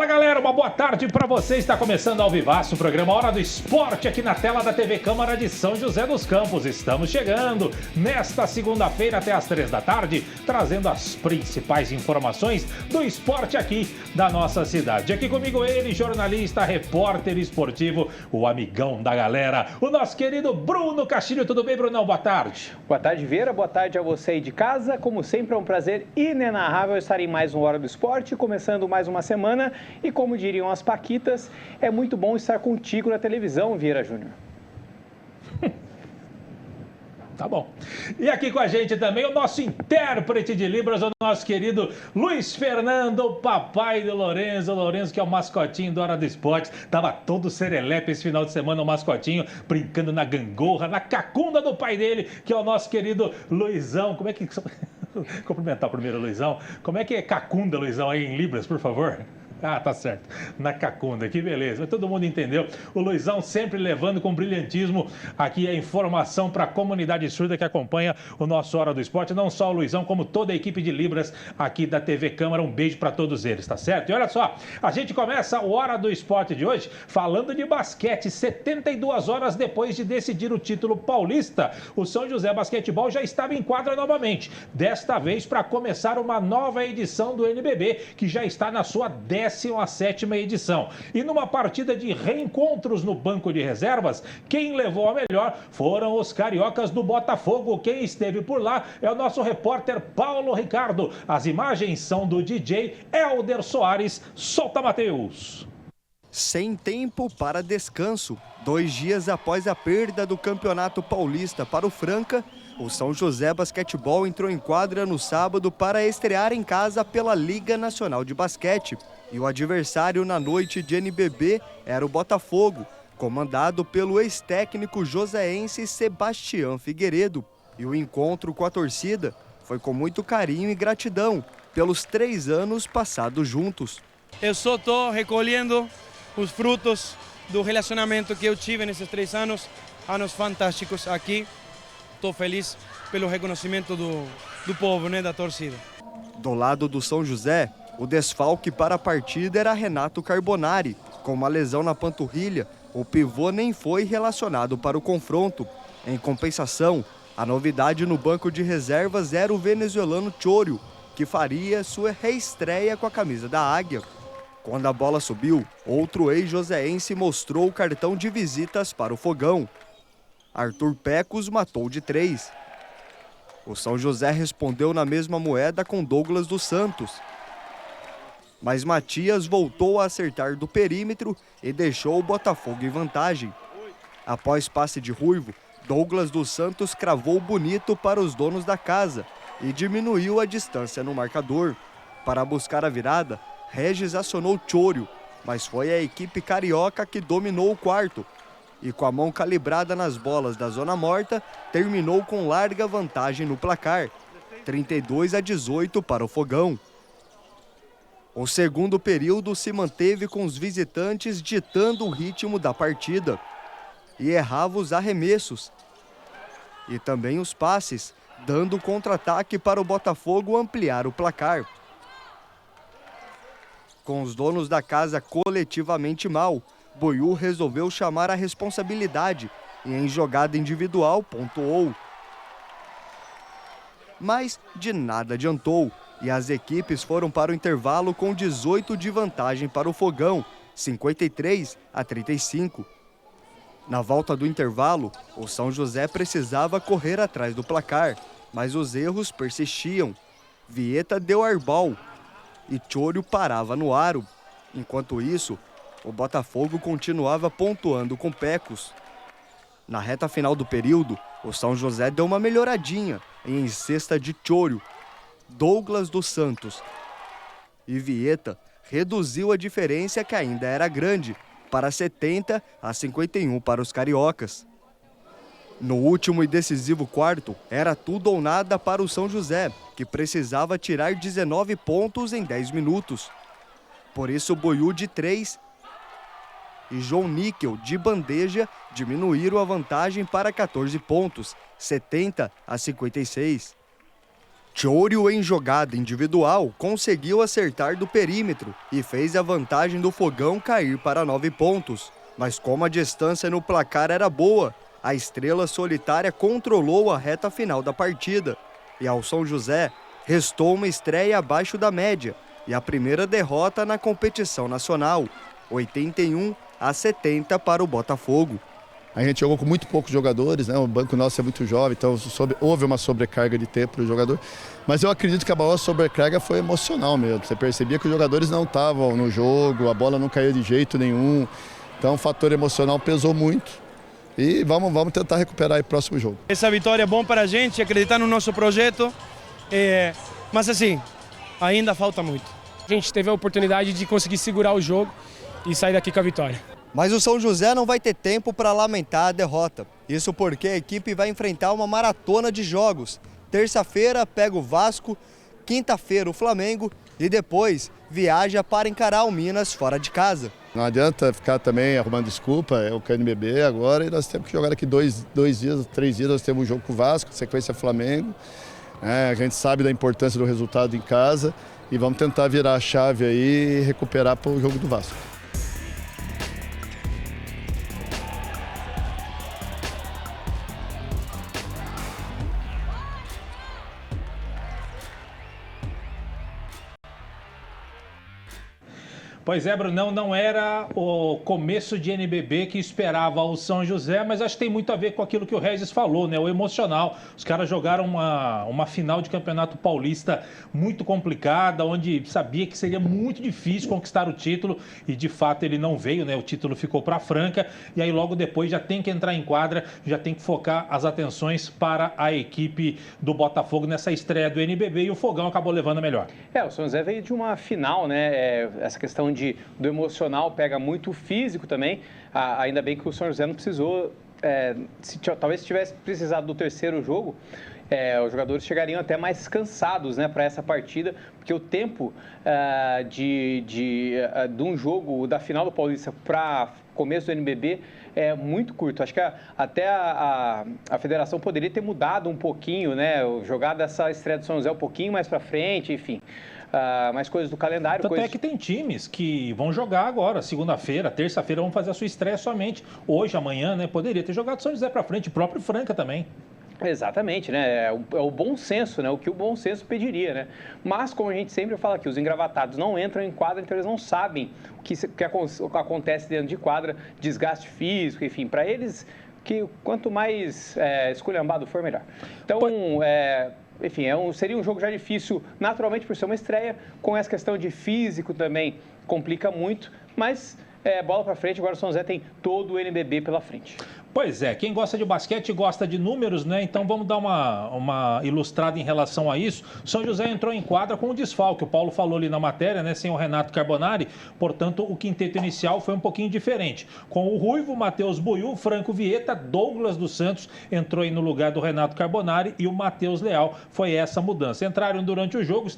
Fala galera, uma boa tarde para você. Está começando ao vivaço o programa Hora do Esporte aqui na tela da TV Câmara de São José dos Campos. Estamos chegando nesta segunda-feira até às 3 da tarde, trazendo as principais informações do esporte aqui da nossa cidade. Aqui comigo ele, jornalista, repórter esportivo, o amigão da galera, o nosso querido Bruno Castilho. Tudo bem, Brunão? Boa tarde. Boa tarde, Vieira. Boa tarde a você aí de casa. Como sempre, é um prazer inenarrável estar em mais um Hora do Esporte, começando mais uma semana. E como diriam as paquitas, é muito bom estar contigo na televisão, Vieira Júnior. Tá bom. E aqui com a gente também o nosso intérprete de Libras, o nosso querido Luiz Fernando, papai do Lourenço. Lourenço, que é o mascotinho do Hora do Esporte. Tava todo serelepe esse final de semana, o mascotinho, brincando na gangorra, na cacunda do pai dele, que é o nosso querido Luizão. Como é que... Cumprimentar primeiro o Luizão. Como é que é cacunda, Luizão, aí em Libras, por favor? Ah, tá certo. Na cacunda, que beleza. Todo mundo entendeu. O Luizão sempre levando com brilhantismo aqui a informação para a comunidade surda que acompanha o nosso Hora do Esporte. Não só o Luizão, como toda a equipe de Libras aqui da TV Câmara. Um beijo para todos eles, tá certo? E olha só, a gente começa o Hora do Esporte de hoje falando de basquete. 72 horas depois de decidir o título paulista, o São José Basquetebol já estava em quadra novamente. Desta vez para começar uma nova edição do NBB, que já está na sua 17ª edição. E numa partida de reencontros no banco de reservas, quem levou a melhor foram os cariocas do Botafogo. Quem esteve por lá é o nosso repórter Paulo Ricardo. As imagens são do DJ Helder Soares. Solta, Matheus! Sem tempo para descanso, 2 dias após a perda do Campeonato Paulista para o Franca, o São José Basquetebol entrou em quadra no sábado para estrear em casa pela Liga Nacional de Basquete. E o adversário na noite de NBB era o Botafogo, comandado pelo ex-técnico joseense Sebastião Figueiredo. E o encontro com a torcida foi com muito carinho e gratidão pelos 3 anos passados juntos. Eu só estou recolhendo os frutos do relacionamento que eu tive nesses 3 anos fantásticos aqui. Estou feliz pelo reconhecimento do povo, né, da torcida. Do lado do São José, o desfalque para a partida era Renato Carbonari. Com uma lesão na panturrilha, o pivô nem foi relacionado para o confronto. Em compensação, a novidade no banco de reservas era o venezuelano Chorio, que faria sua reestreia com a camisa da Águia. Quando a bola subiu, outro ex-joseense mostrou o cartão de visitas para o fogão. Arthur Pecos matou de 3. O São José respondeu na mesma moeda com Douglas dos Santos. Mas Matias voltou a acertar do perímetro e deixou o Botafogo em vantagem. Após passe de Ruivo, Douglas dos Santos cravou bonito para os donos da casa e diminuiu a distância no marcador. Para buscar a virada, Regis acionou Chorio, mas foi a equipe carioca que dominou o quarto. E com a mão calibrada nas bolas da zona morta, terminou com larga vantagem no placar, 32-18 para o Fogão. O segundo período se manteve com os visitantes ditando o ritmo da partida. E errava os arremessos. E também os passes, dando contra-ataque para o Botafogo ampliar o placar. Com os donos da casa coletivamente mal, Boiú resolveu chamar a responsabilidade e em jogada individual pontuou. Mas de nada adiantou e as equipes foram para o intervalo com 18 de vantagem para o Fogão, 53-35. Na volta do intervalo, o São José precisava correr atrás do placar, mas os erros persistiam. Vieta deu airball e Chorio parava no aro. Enquanto isso, o Botafogo continuava pontuando com Pecos. Na reta final do período, o São José deu uma melhoradinha em cesta de Chorio. Douglas dos Santos e Vieta reduziu a diferença, que ainda era grande, para 70-51 para os cariocas. No último e decisivo quarto, era tudo ou nada para o São José, que precisava tirar 19 pontos em 10 minutos. Por isso, Boiú de 3 e João Níquel de bandeja diminuíram a vantagem para 14 pontos, 70-56. Chório, em jogada individual, conseguiu acertar do perímetro e fez a vantagem do Fogão cair para 9 pontos. Mas como a distância no placar era boa, a estrela solitária controlou a reta final da partida. E ao São José, restou uma estreia abaixo da média e a primeira derrota na competição nacional, 81-70 para o Botafogo. A gente jogou com muito poucos jogadores, né? O banco nosso é muito jovem, então houve uma sobrecarga de tempo para o jogador. Mas eu acredito que a maior sobrecarga foi emocional mesmo. Você percebia que os jogadores não estavam no jogo, a bola não caía de jeito nenhum. Então o fator emocional pesou muito. E vamos tentar recuperar o próximo jogo. Essa vitória é bom para a gente, acreditar no nosso projeto. Mas assim, ainda falta muito. A gente teve a oportunidade de conseguir segurar o jogo e sair daqui com a vitória. Mas o São José não vai ter tempo para lamentar a derrota. Isso porque a equipe vai enfrentar uma maratona de jogos. Terça-feira pega o Vasco, quinta-feira o Flamengo e depois viaja para encarar o Minas fora de casa. Não adianta ficar também arrumando desculpa, é o KNBB agora e nós temos que jogar daqui 2 dias, 3 dias, nós temos um jogo com o Vasco, sequência Flamengo. A gente sabe da importância do resultado em casa e vamos tentar virar a chave aí e recuperar para o jogo do Vasco. Pois é, Brunão, não era o começo de NBB que esperava o São José, mas acho que tem muito a ver com aquilo que o Regis falou, né? O emocional. Os caras jogaram uma final de campeonato paulista muito complicada, onde sabia que seria muito difícil conquistar o título e de fato ele não veio, né? O título ficou para a Franca e aí logo depois já tem que entrar em quadra, já tem que focar as atenções para a equipe do Botafogo nessa estreia do NBB e o Fogão acabou levando a melhor. O São José veio de uma final, né? Essa questão do emocional pega muito o físico também. Ainda bem que o São José não precisou, talvez se tivesse precisado do terceiro jogo, os jogadores chegariam até mais cansados, né, para essa partida, porque o tempo de um jogo da final do Paulista para começo do NBB é muito curto. Acho que até a federação poderia ter mudado um pouquinho, né, jogado essa estreia do São José um pouquinho mais para frente, enfim. Mais coisas do calendário. Tanto é que tem times que vão jogar agora, segunda-feira, terça-feira, vão fazer a sua estreia somente. Hoje, amanhã, né? Poderia ter jogado São José para frente, o próprio Franca também. Exatamente, né? É o bom senso, né? O que o bom senso pediria, né? Mas, como a gente sempre fala aqui, os engravatados não entram em quadra, então eles não sabem o que acontece dentro de quadra, desgaste físico, enfim, para eles, que quanto mais esculhambado for, melhor. Então, enfim, seria um jogo já difícil, naturalmente, por ser uma estreia, com essa questão de físico também complica muito, mas bola para frente, agora o São José tem todo o NBB pela frente. Pois é, quem gosta de basquete gosta de números, né? Então vamos dar uma ilustrada em relação a isso. São José entrou em quadra com o desfalque, o Paulo falou ali na matéria, né? Sem o Renato Carbonari, portanto o quinteto inicial foi um pouquinho diferente. Com o Ruivo, Matheus Buiú, Franco Vieta, Douglas dos Santos entrou aí no lugar do Renato Carbonari e o Matheus Leal, foi essa mudança. Entraram durante o jogo,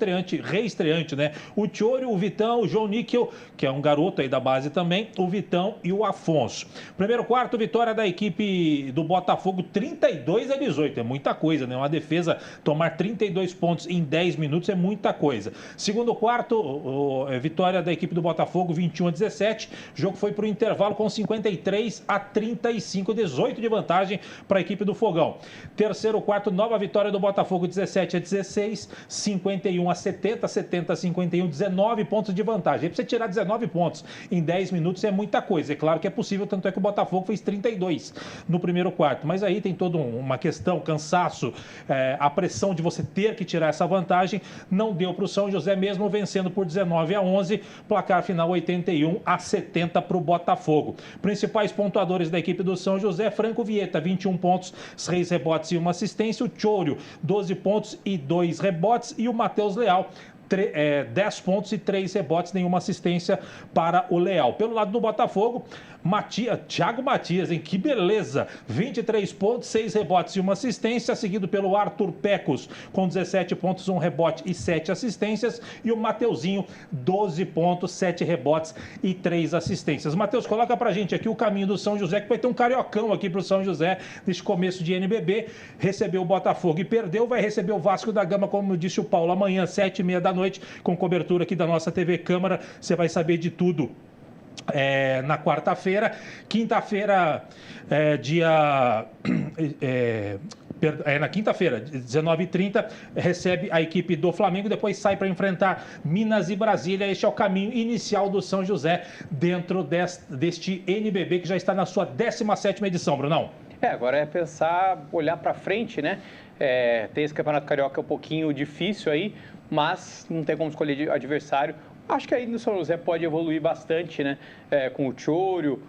reestreante, né? O Chório, o Vitão, o João Níquel, que é um garoto aí da base também, o Vitão e o Afonso. Primeiro quarto, vitória da equipe do Botafogo, 32-18, é muita coisa, né? Uma defesa tomar 32 pontos em 10 minutos é muita coisa. Segundo quarto, vitória da equipe do Botafogo, 21-17, o jogo foi para o intervalo com 53-35, 18 de vantagem para a equipe do Fogão. Terceiro quarto, nova vitória do Botafogo, 17-16, 51-70, 70-51, 19 pontos de vantagem. Aí pra você tirar 19 pontos em 10 minutos é muita coisa, é claro que é possível, tanto é que o Botafogo fez 32 no primeiro quarto, mas aí tem toda uma questão, cansaço, a pressão de você ter que tirar essa vantagem, não deu para o São José, mesmo vencendo por 19-11, placar final 81-70 para o Botafogo. Principais pontuadores da equipe do São José, Franco Vieta, 21 pontos, 6 rebotes e 1 assistência, o Chório, 12 pontos e 2 rebotes, e o Matheus Leal, 10 pontos e 3 rebotes, nenhuma assistência para o Leal. Pelo lado do Botafogo, Thiago Matias, hein? Que beleza! 23 pontos, 6 rebotes e uma assistência, seguido pelo Arthur Pecos, com 17 pontos, 1 rebote e 7 assistências. E o Mateuzinho, 12 pontos, 7 rebotes e 3 assistências. Matheus, coloca pra gente aqui o caminho do São José, que vai ter um cariocão aqui pro São José neste começo de NBB. Recebeu o Botafogo e perdeu, vai receber o Vasco da Gama, como disse o Paulo, amanhã, 7h30 da noite, com cobertura aqui da nossa TV Câmara. Você vai saber de tudo. Na quarta-feira, quinta-feira, na quinta-feira, 19h30, recebe a equipe do Flamengo, depois sai para enfrentar Minas e Brasília. Este é o caminho inicial do São José dentro deste NBB, que já está na sua 17ª edição, Brunão. Agora é pensar, olhar para frente, né? Tem esse Campeonato Carioca um pouquinho difícil aí, mas não tem como escolher adversário. Acho que aí no São José pode evoluir bastante, né? Com o Chório,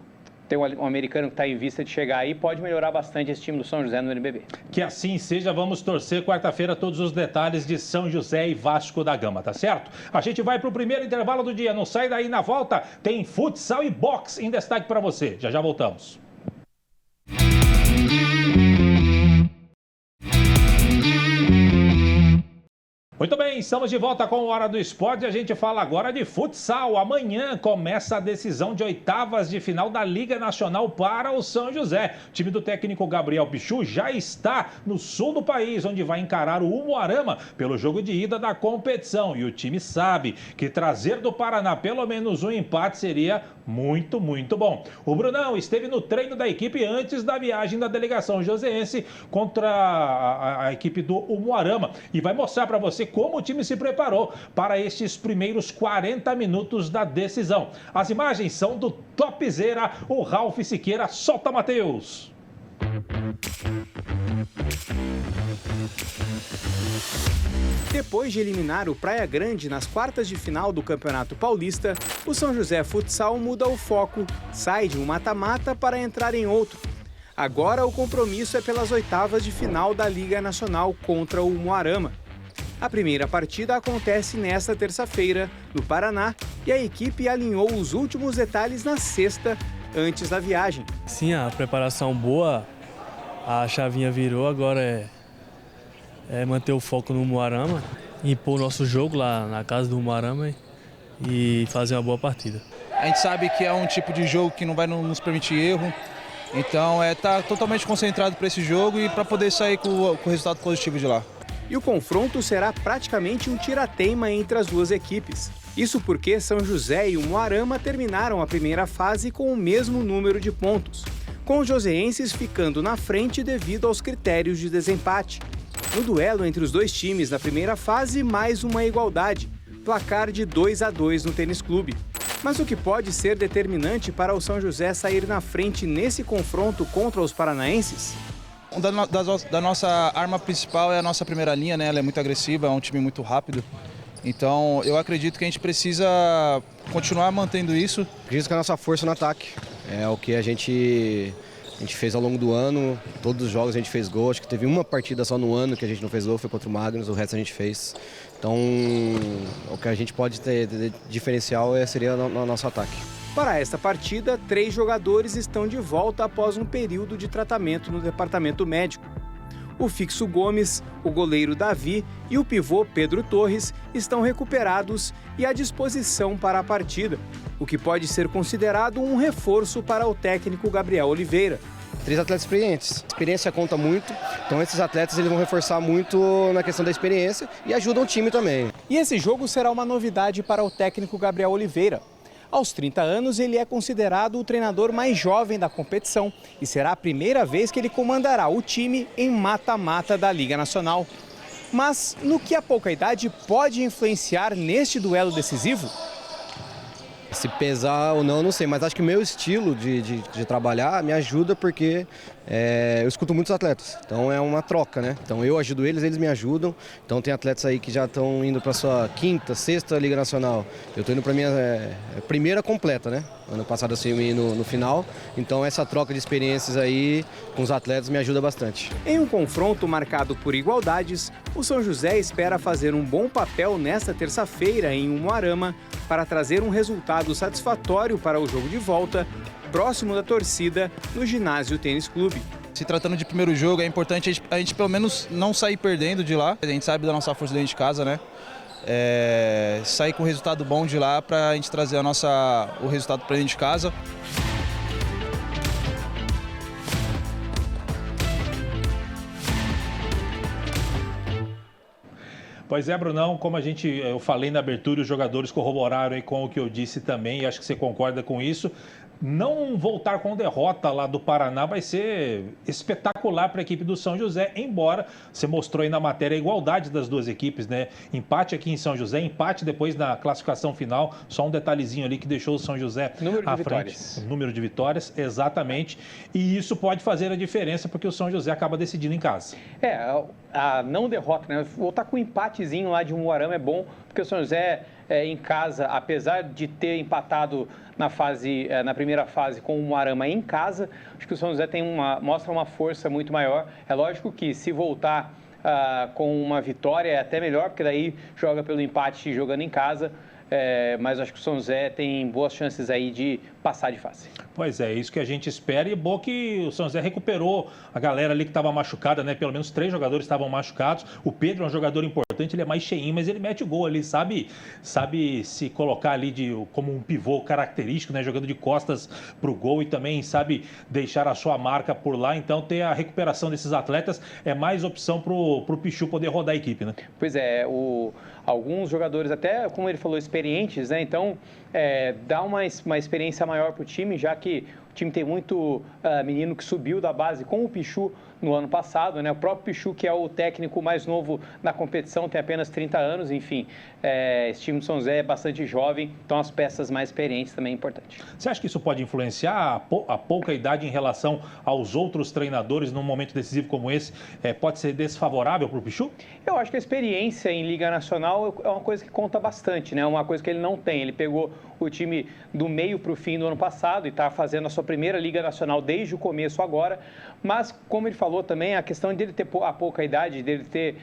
tem um americano que está em vista de chegar aí, pode melhorar bastante esse time do São José no NBB. Que assim seja, vamos torcer quarta-feira todos os detalhes de São José e Vasco da Gama, tá certo? A gente vai para o primeiro intervalo do dia, não sai daí, na volta tem futsal e boxe em destaque para você. Já voltamos. Muito bem, estamos de volta com o Hora do Esporte. A gente fala agora de futsal. Amanhã começa a decisão de oitavas de final da Liga Nacional para o São José. O time do técnico Gabriel Pichu já está no sul do país, onde vai encarar o Umuarama pelo jogo de ida da competição. E o time sabe que trazer do Paraná pelo menos um empate seria muito, muito bom. O Brunão esteve no treino da equipe antes da viagem da delegação joseense contra a equipe do Umuarama e vai mostrar para você como o time se preparou para estes primeiros 40 minutos da decisão. As imagens são do topzera, o Ralf Siqueira. Solta, Matheus! Depois de eliminar o Praia Grande nas quartas de final do Campeonato Paulista, o São José Futsal muda o foco, sai de um mata-mata para entrar em outro. Agora o compromisso é pelas oitavas de final da Liga Nacional contra o Umuarama. A primeira partida acontece nesta terça-feira, no Paraná, e a equipe alinhou os últimos detalhes na sexta, antes da viagem. Sim, a preparação boa, a chavinha virou, agora é manter o foco no Umuarama, impor o nosso jogo lá na casa do Umuarama e fazer uma boa partida. A gente sabe que é um tipo de jogo que não vai nos permitir erro, então tá totalmente concentrado para esse jogo e para poder sair com o resultado positivo de lá. E o confronto será praticamente um tirateima entre as duas equipes. Isso porque São José e Umuarama terminaram a primeira fase com o mesmo número de pontos, com os joseenses ficando na frente devido aos critérios de desempate. No duelo entre os dois times na primeira fase, mais uma igualdade, placar de 2-2 no Tênis Clube. Mas o que pode ser determinante para o São José sair na frente nesse confronto contra os paranaenses? Da nossa arma principal é a nossa primeira linha, né? Ela é muito agressiva, é um time muito rápido. Então eu acredito que a gente precisa continuar mantendo isso. Acredito que a nossa força no ataque é o que a gente fez ao longo do ano. Todos os jogos a gente fez gol. Acho que teve uma partida só no ano que a gente não fez gol, foi contra o Magnus, o resto a gente fez. Então o que a gente pode ter de diferencial seria no nosso ataque. Para esta partida, 3 jogadores estão de volta após um período de tratamento no departamento médico. O Fixo Gomes, o goleiro Davi e o pivô Pedro Torres estão recuperados e à disposição para a partida, o que pode ser considerado um reforço para o técnico Gabriel Oliveira. 3 atletas experientes. A experiência conta muito, então esses atletas eles vão reforçar muito na questão da experiência e ajudam o time também. E esse jogo será uma novidade para o técnico Gabriel Oliveira. Aos 30 anos, ele é considerado o treinador mais jovem da competição e será a primeira vez que ele comandará o time em mata-mata da Liga Nacional. Mas no que a pouca idade pode influenciar neste duelo decisivo? Se pesar ou não sei, mas acho que o meu estilo de trabalhar me ajuda porque eu escuto muitos atletas, então é uma troca, né? Então eu ajudo eles, eles me ajudam. Então tem atletas aí que já estão indo para sua quinta, sexta Liga Nacional. Eu estou indo para minha primeira completa, né? Ano passado eu saí no final. Então essa troca de experiências aí com os atletas me ajuda bastante. Em um confronto marcado por igualdades, o São José espera fazer um bom papel nesta terça-feira em Umuarama para trazer um resultado satisfatório para o jogo de volta, próximo da torcida, no Ginásio Tênis Clube. Se tratando de primeiro jogo, é importante a gente pelo menos não sair perdendo de lá. A gente sabe da nossa força dentro de casa, né? Sair com resultado bom de lá para a gente trazer o resultado para dentro de casa. Pois é, Brunão, como eu falei na abertura, os jogadores corroboraram aí com o que eu disse também, e acho que você concorda com isso. Não voltar com derrota lá do Paraná vai ser espetacular para a equipe do São José, embora você mostrou aí na matéria a igualdade das duas equipes, né? Empate aqui em São José, empate depois na classificação final, só um detalhezinho ali que deixou o São José à frente. Número de vitórias, exatamente. E isso pode fazer a diferença porque o São José acaba decidindo em casa. A não derrota, né? Voltar com um empatezinho lá de Umuarama é bom, porque o São José em casa, apesar de ter empatado na primeira fase com o Umuarama em casa, acho que o São José mostra uma força muito maior. É lógico que se voltar com uma vitória é até melhor, porque daí joga pelo empate jogando em casa. Mas acho que o São José tem boas chances aí de passar de fase. Pois é, isso que a gente espera, e bom que o São José recuperou a galera ali que estava machucada, né? Pelo menos 3 jogadores estavam machucados. O Pedro é um jogador importante, ele é mais cheinho, mas ele mete o gol ali, sabe se colocar ali como um pivô característico, né? Jogando de costas para o gol, e também sabe deixar a sua marca por lá. Então ter a recuperação desses atletas é mais opção para o Pichu poder rodar a equipe, né? Pois é, alguns jogadores até, como ele falou, experientes, né? Então dá uma experiência maior para o time, já que o time tem muito menino que subiu da base com o Pichu no ano passado, né? O próprio Pichu, que é o técnico mais novo na competição, tem apenas 30 anos, enfim. Esse time do São José é bastante jovem, então as peças mais experientes também é importante. Você acha que isso pode influenciar a pouca idade em relação aos outros treinadores num momento decisivo como esse? Pode ser desfavorável para o Pichu? Eu acho que a experiência em Liga Nacional é uma coisa que conta bastante, né? Uma coisa que ele não tem. Ele pegou o time do meio para o fim do ano passado e está fazendo a sua primeira Liga Nacional desde o começo agora, mas como ele falou também, a questão dele ter a pouca idade, dele ter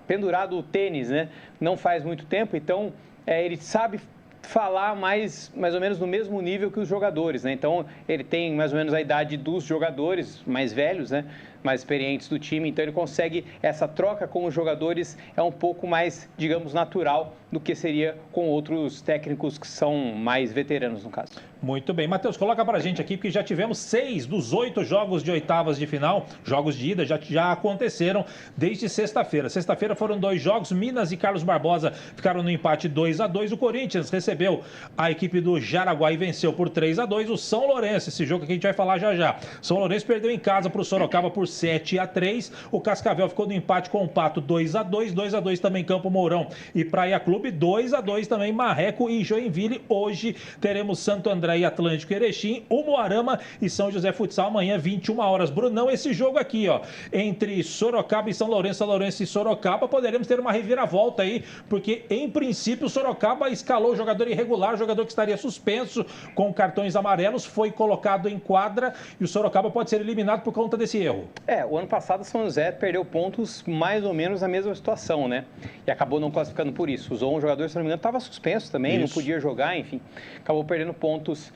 pendurado o tênis, né? Não faz muito tempo, então ele sabe falar mais ou menos no mesmo nível que os jogadores, né? Então ele tem mais ou menos a idade dos jogadores mais velhos, né? Mais experientes do time, então ele consegue, essa troca com os jogadores é um pouco mais, digamos, natural do que seria com outros técnicos que são mais veteranos, no caso. Muito bem. Matheus, coloca pra gente aqui, porque já tivemos 6 dos 8 jogos de oitavas de final, jogos de ida, já aconteceram desde sexta-feira. Sexta-feira foram 2 jogos, Minas e Carlos Barbosa ficaram no empate 2-2, o Corinthians recebeu a equipe do Jaraguá e venceu por 3-2, o São Lourenço, esse jogo que a gente vai falar já. São Lourenço perdeu em casa pro Sorocaba por 7-3, o Cascavel ficou no empate com o Pato 2-2 também Campo Mourão e Praia Clube, 2-2 também Marreco e Joinville. Hoje teremos Santo André e Atlântico Erechim, Umuarama e São José Futsal amanhã 21 horas. Brunão, esse jogo aqui, entre Sorocaba e São Lourenço e Sorocaba, poderemos ter uma reviravolta aí, porque em princípio o Sorocaba escalou o jogador irregular, o jogador que estaria suspenso com cartões amarelos, foi colocado em quadra e o Sorocaba pode ser eliminado por conta desse erro. O ano passado o São José perdeu pontos mais ou menos na mesma situação, né? E acabou não classificando por isso. Usou um jogador, se não me engano, estava suspenso também, não podia jogar, enfim. Acabou perdendo pontos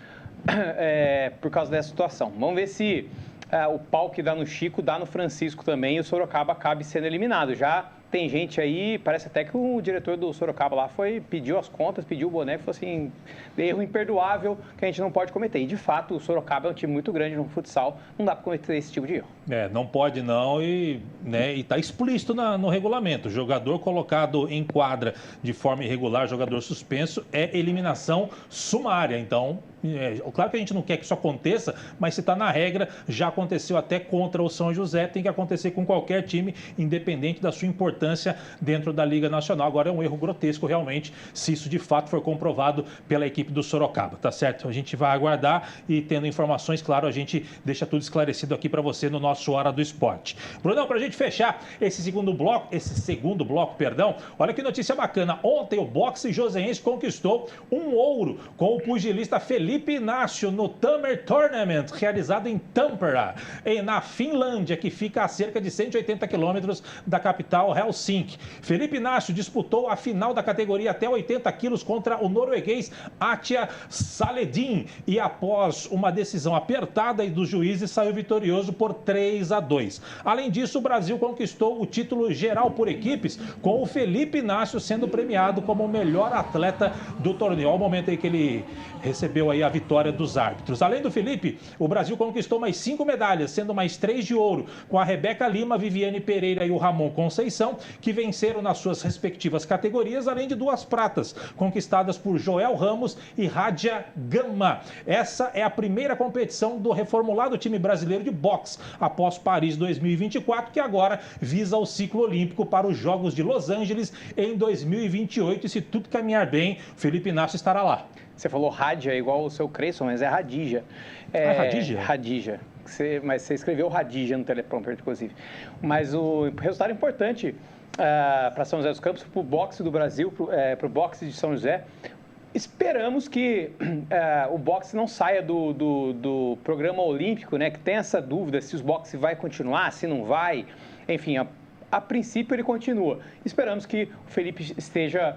por causa dessa situação. Vamos ver se o pau que dá no Chico dá no Francisco também e o Sorocaba acabe sendo eliminado. Já tem gente aí, parece até que o diretor do Sorocaba lá pediu as contas, pediu o boneco, falou assim, erro imperdoável que a gente não pode cometer. E de fato, o Sorocaba é um time muito grande no futsal, não dá para cometer esse tipo de erro. Não pode não, e está explícito no regulamento. Jogador colocado em quadra de forma irregular, jogador suspenso, é eliminação sumária. Então, Claro que a gente não quer que isso aconteça, mas se está na regra, já aconteceu até contra o São José, tem que acontecer com qualquer time, independente da sua importância dentro da Liga Nacional. Agora é um erro grotesco, realmente, se isso de fato for comprovado pela equipe do Sorocaba, tá certo? A gente vai aguardar e, tendo informações, claro, a gente deixa tudo esclarecido aqui para você no nosso Hora do Esporte. Brunão, para a gente fechar esse segundo bloco, olha que notícia bacana. Ontem o boxe joseense conquistou um ouro com o pugilista Felipe Inácio no Tamer Tournament, realizado em Tampere, na Finlândia, que fica a cerca de 180 quilômetros da capital Helsinki. Felipe Inácio disputou a final da categoria até 80 quilos contra o norueguês Atja Saledin e, após uma decisão apertada dos juízes, saiu vitorioso por 3-2. Além disso, o Brasil conquistou o título geral por equipes, com o Felipe Inácio sendo premiado como o melhor atleta do torneio. Olha o momento aí que ele recebeu aí a vitória dos árbitros. Além do Felipe, o Brasil conquistou mais 5 medalhas, sendo mais 3 de ouro, com a Rebeca Lima, Viviane Pereira e o Ramon Conceição, que venceram nas suas respectivas categorias, além de 2 pratas, conquistadas por Joel Ramos e Rádia Gama. Essa é a primeira competição do reformulado time brasileiro de boxe, após Paris 2024, que agora visa o ciclo olímpico para os Jogos de Los Angeles em 2028. E se tudo caminhar bem, Felipe Inácio estará lá. Você falou Rádia, igual o seu Creyson, mas é Radija. Radija? Radija. Mas você escreveu Radija no teleprompter, inclusive. Mas o resultado importante para São José dos Campos, para o boxe do Brasil, para o boxe de São José. Esperamos que o boxe não saia do programa olímpico, né? Que tem essa dúvida se o boxe vai continuar, se não vai. Enfim, a princípio ele continua. Esperamos que o Felipe esteja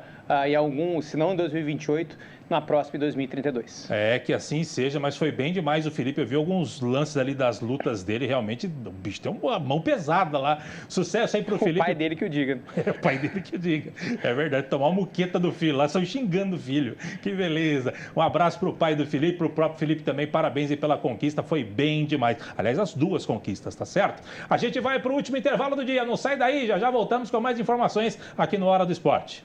se não em 2028, na próxima em 2032. Que assim seja, mas foi bem demais o Felipe. Eu vi alguns lances ali das lutas dele, realmente o bicho tem uma mão pesada lá. Sucesso aí pro Felipe. O pai dele que o diga. O pai dele que o diga. É verdade, tomar uma muqueta do filho lá, só xingando o filho. Que beleza. Um abraço pro pai do Felipe, pro próprio Felipe também, parabéns aí pela conquista, foi bem demais. Aliás, as 2 conquistas, tá certo? A gente vai pro último intervalo do dia, não sai daí, já voltamos com mais informações aqui no Hora do Esporte.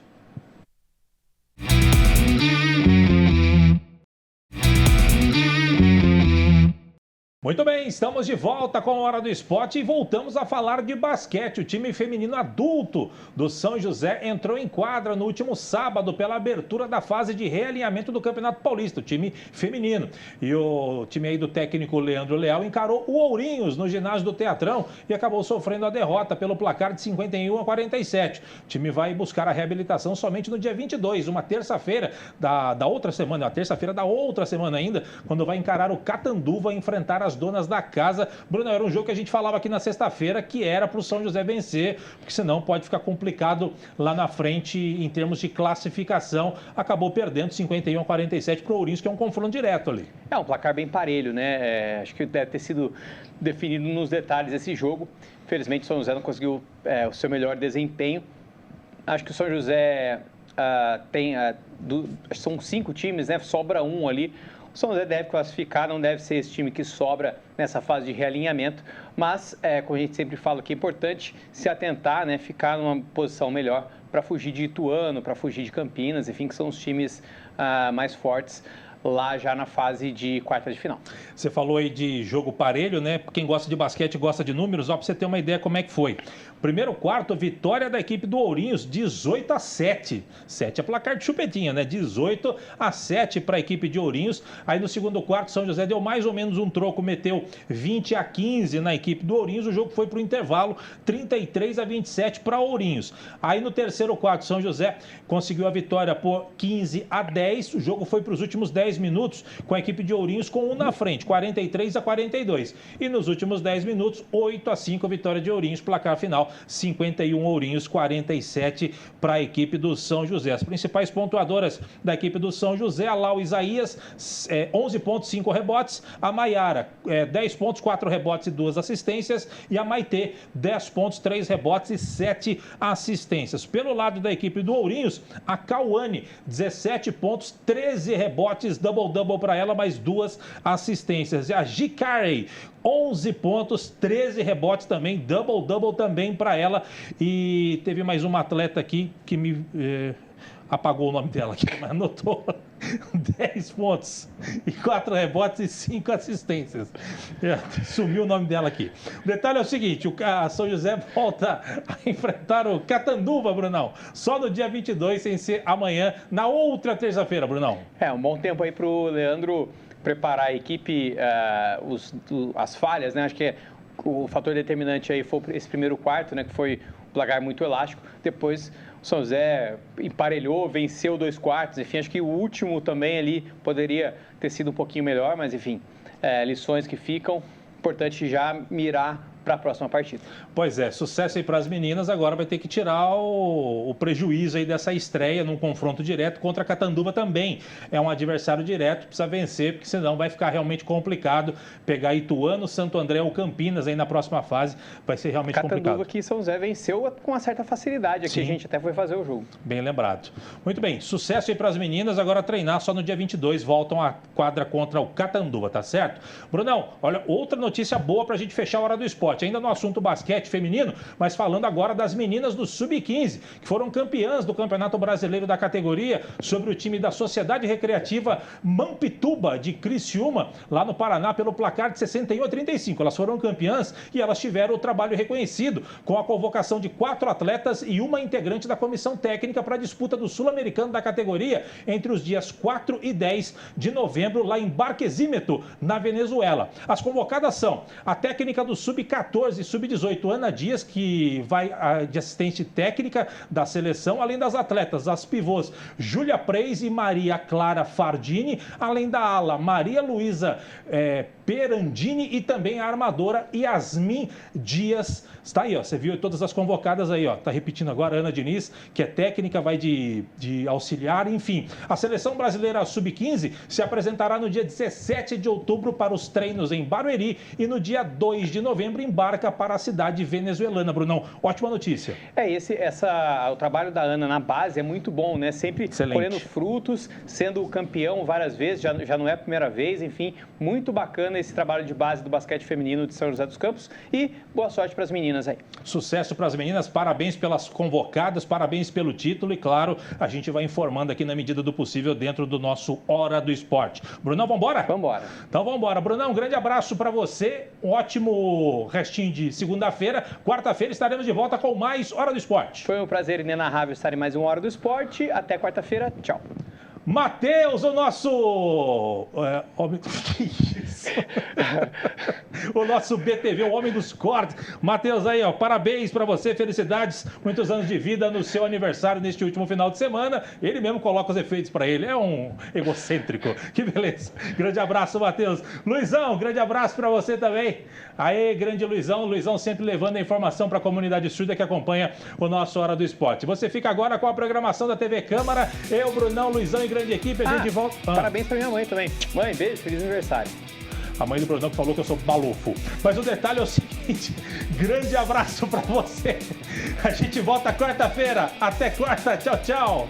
Muito bem, estamos de volta com a Hora do Esporte e voltamos a falar de basquete. O time feminino adulto do São José entrou em quadra no último sábado pela abertura da fase de realinhamento do Campeonato Paulista, o time feminino. E o time aí do técnico Leandro Leal encarou o Ourinhos no ginásio do Teatrão e acabou sofrendo a derrota pelo placar de 51-47. O time vai buscar a reabilitação somente no dia 22, uma terça-feira da outra semana, a terça-feira da outra semana ainda, quando vai encarar o Catanduva e enfrentar as donas da casa. Bruno, era um jogo que a gente falava aqui na sexta-feira que era para o São José vencer, porque senão pode ficar complicado lá na frente em termos de classificação. Acabou perdendo 51-47 para o Ourinhos, que é um confronto direto ali. É um placar bem parelho, né? Acho que deve ter sido definido nos detalhes esse jogo. Infelizmente, o São José não conseguiu o seu melhor desempenho. Acho que o São José são 5 times, né? Sobra um ali. O São José deve classificar, não deve ser esse time que sobra nessa fase de realinhamento, mas, como a gente sempre fala que é importante se atentar, né, ficar numa posição melhor para fugir de Ituano, para fugir de Campinas, enfim, que são os times mais fortes lá já na fase de quartas de final. Você falou aí de jogo parelho, né? Quem gosta de basquete gosta de números, ó, para você ter uma ideia como é que foi. Primeiro quarto, vitória da equipe do Ourinhos, 18-7. 7 é placar de chupetinha, né? 18-7 para a equipe de Ourinhos. Aí no segundo quarto, São José deu mais ou menos um troco, meteu 20-15 na equipe do Ourinhos. O jogo foi para o intervalo, 33-27 para Ourinhos. Aí no terceiro quarto, São José conseguiu a vitória por 15-10. O jogo foi para os últimos 10 minutos, com a equipe de Ourinhos com 1 na frente, 43-42. E nos últimos 10 minutos, 8-5, vitória de Ourinhos, placar final 51 Ourinhos, 47 para a equipe do São José. As principais pontuadoras da equipe do São José, a Lau Isaías, 11 pontos, 5 rebotes, a Maiara, 10 pontos, 4 rebotes e 2 assistências, e a Maitê, 10 pontos, 3 rebotes e 7 assistências. Pelo lado da equipe do Ourinhos, a Cauane, 17 pontos, 13 rebotes, double-double para ela, mais 2 assistências. E a Gicarey, 11 pontos, 13 rebotes também, double-double também para ela. E teve mais uma atleta aqui que me apagou o nome dela aqui, mas anotou 10 pontos e 4 rebotes e 5 assistências. Sumiu o nome dela aqui. O detalhe é o seguinte, o São José volta a enfrentar o Catanduva, Brunão, só no dia 22, sem ser amanhã, na outra terça-feira, Brunão. Um bom tempo aí para o Leandro preparar a equipe, as falhas, né? Acho que o fator determinante aí foi esse primeiro quarto, né? Que foi um placar muito elástico. Depois o São José emparelhou, venceu 2 quartos, enfim, acho que o último também ali poderia ter sido um pouquinho melhor, mas enfim, lições que ficam, importante já mirar para a próxima partida. Pois é, sucesso aí para as meninas, agora vai ter que tirar o prejuízo aí dessa estreia num confronto direto contra a Catanduva também. É um adversário direto, precisa vencer, porque senão vai ficar realmente complicado pegar Ituano, Santo André ou Campinas aí na próxima fase, vai ser realmente complicado. Catanduva que São José venceu com uma certa facilidade, aqui a gente até foi fazer o jogo. Bem lembrado. Muito bem, sucesso aí para as meninas, agora treinar só no dia 22, voltam à quadra contra o Catanduva, tá certo? Brunão, olha, outra notícia boa para a gente fechar a Hora do Esporte, ainda no assunto basquete feminino, mas falando agora das meninas do Sub-15, que foram campeãs do Campeonato Brasileiro da categoria, sobre o time da Sociedade Recreativa Mampituba de Criciúma, lá no Paraná, pelo placar de 61-35. Elas foram campeãs e elas tiveram o trabalho reconhecido, com a convocação de 4 atletas e uma integrante da comissão técnica para a disputa do Sul-Americano da categoria, entre os dias 4 e 10 de novembro, lá em Barquisimeto, na Venezuela. As convocadas são a técnica do Sub-14 e Sub-18, Ana Dias, que vai de assistente técnica da seleção, além das atletas, as pivôs Júlia Preis e Maria Clara Fardini, além da ala Maria Luísa Perandini e também a armadora Yasmin Dias. Está aí, ó, você viu todas as convocadas aí, ó, tá repetindo agora, Ana Diniz, que é técnica, vai de auxiliar, enfim. A seleção brasileira Sub-15 se apresentará no dia 17 de outubro para os treinos em Barueri e no dia 2 de novembro embarca para a cidade venezuelana. Brunão, ótima notícia. O trabalho da Ana na base é muito bom, né? Sempre colhendo frutos, sendo campeão várias vezes, já não é a primeira vez, enfim, muito bacana esse trabalho de base do basquete feminino de São José dos Campos e boa sorte para as meninas aí. Sucesso para as meninas, parabéns pelas convocadas, parabéns pelo título e, claro, a gente vai informando aqui na medida do possível dentro do nosso Hora do Esporte. Brunão, vamos embora? Vamos embora. Então vamos embora. Brunão, um grande abraço para você, um ótimo restinho de segunda-feira. Quarta-feira estaremos de volta com mais Hora do Esporte. Foi um prazer inenarrável estar em mais uma Hora do Esporte. Até quarta-feira. Tchau. Matheus, o nosso... Que isso? O nosso BTV, o homem dos cortes. Matheus aí, ó, parabéns para você, felicidades, muitos anos de vida no seu aniversário neste último final de semana. Ele mesmo coloca os efeitos para ele, é um egocêntrico. Que beleza. Grande abraço, Matheus. Luizão, grande abraço para você também. Aê, grande Luizão. Luizão sempre levando a informação para a comunidade surda que acompanha o nosso Hora do Esporte. Você fica agora com a programação da TV Câmara. Eu, Brunão, Luizão e grande equipe, a gente volta. Parabéns para minha mãe também. Mãe, beijo, feliz aniversário. A mãe do Brunão que falou que eu sou balofo. Mas o detalhe é o seguinte, grande abraço para você. A gente volta quarta-feira. Até quarta. Tchau, tchau.